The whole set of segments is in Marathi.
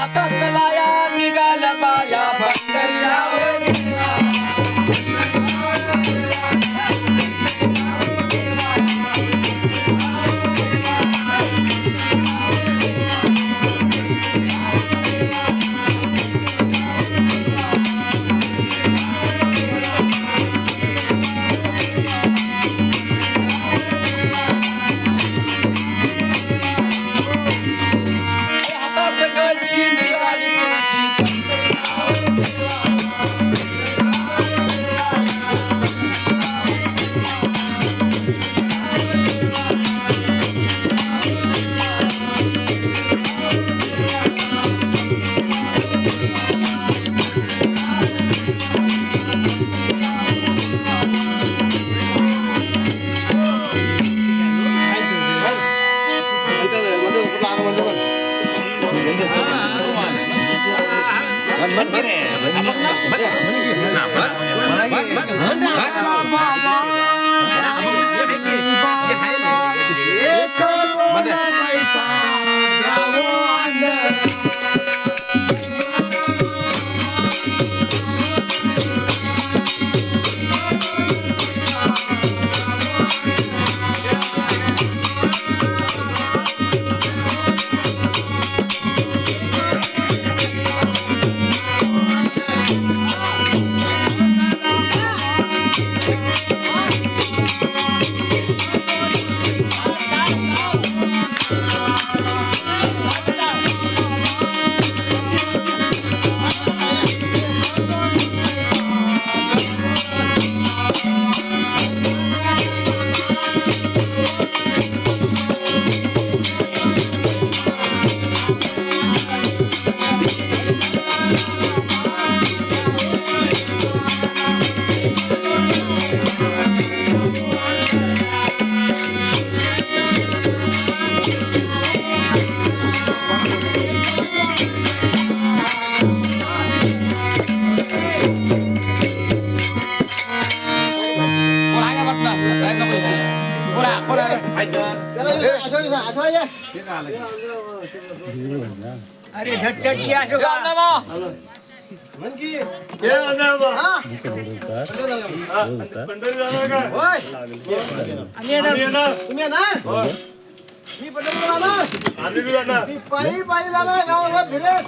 हातात लाया निघाल्या बाया पंढरीला अरे झटझट की अशोक मी पायी पायी जाणार गावाला फिरत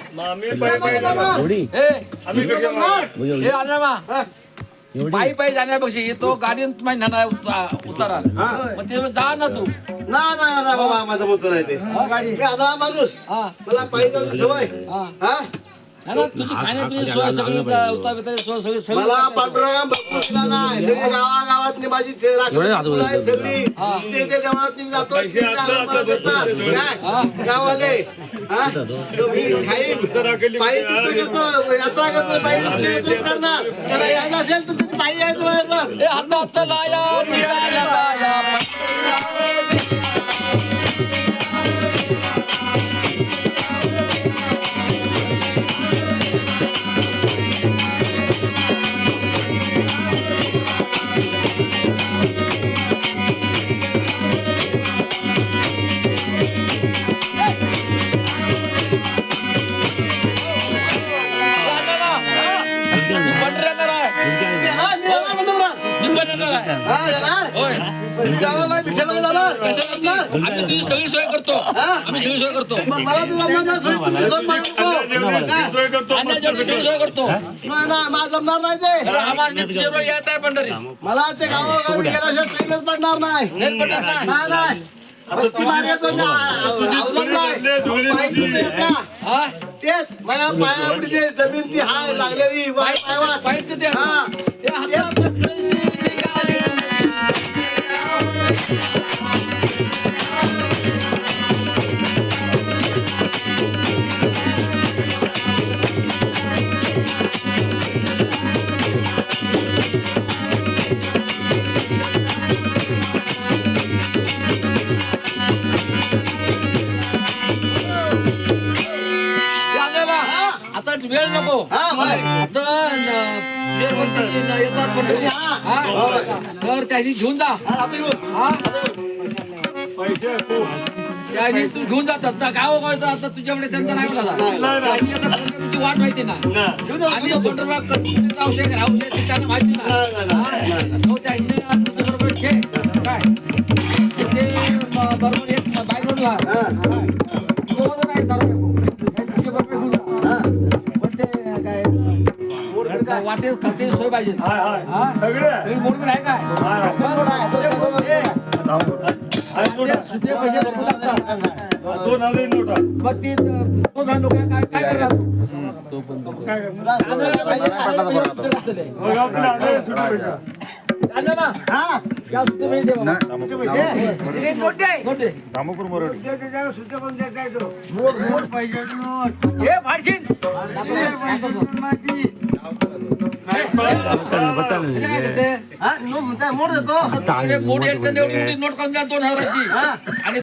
पायी पायी जाण्यापेक्षा तो गाडीन तुम्हाला नेणार उतारा मग ते जा ना तू ना ना ना बाबा माझं मोचं नाही ते मी आदळा माणूस मला पायी जाऊन सवय हा तुझी खाण्यापिण्याची सोय सगळी उतार सोय सगळी सगळी मला पांडुरंगा भरपूर दिला नाही सगळी गावागावातली माझी राखण आहे सगळी ते देवळात मी जातो गावाले मी खाईन पायी तिथं घेतो यात्रा करतो पायी करणार त्याला यायचं असेल तर तुम्ही पायी यायचं हातात लाया निघाल्या बाया आम्ही तुझी सगळी सोय करतो आम्ही सगळी सोय करतो मला तर जमणार नाही सगळी सोय करतो मला जमणार नाही ते आम्हाला तुझ्याबरोबर यायचं आहे पंढरी मला ते गावागावी गेल्याशिवाय सैनच पडणार नाही नाही नाही भक्ती मार्गाचं मी अवलंबलाय तेच माझ्या पायावरती जे जमीन ती हाय लागलेली आता वेळ नको येतात पंढरी तर त्याची घेऊन जा पैसे त्याने तू घेऊन जातात गावोगावचा आता तुझ्याकडे त्यांचा नाही होता त्याची आता तुमची वाट माहिती ना आणि औषध त्यांना माहिती ना तो त्या इंजिनियर तुझ्या बरोबर घे काय ते बरोबर एक बायरोडला तो नाही तुझ्या बरोबर घेऊन जा पण ते काय वाटेल खर्च सोय पाहिजे सगळी मोडून आहे काय सुटे पैसे भरपूर लागतात मग ती दोन लोक काय करणार मोड देतो नोट 2000ची आणि